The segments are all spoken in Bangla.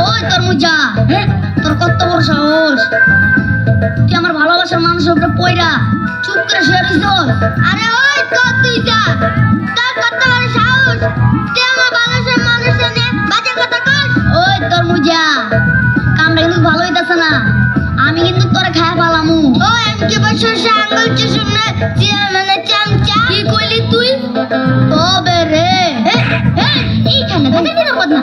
ওই তরমুজা, তোর কত বড় সাহস! তুই আমার ভালোবাসার মানুষের উপরে পয়রা চুপ করে শুয়ে রইছস। আরে ওই তো তুই যা, তোর কত বড় সাহস! তুই আমার ভালোবাসার মানুষের নিয়ে বাজে কথা কস। ওই তরমুজা, কামটা কিন্তু ভালো হইতাছে না। আমি কিন্তু তোরে খায় পালামু। ওই আমি কি বসে আঙ্গুল চুষুমনে মানে চামচা? কি কইলি তুই? তবে রে এইখানে থাকে নিরাপদ না।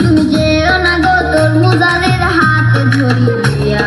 তুমি যেও না গো তোর মুজারের হাতে ধরিয়া।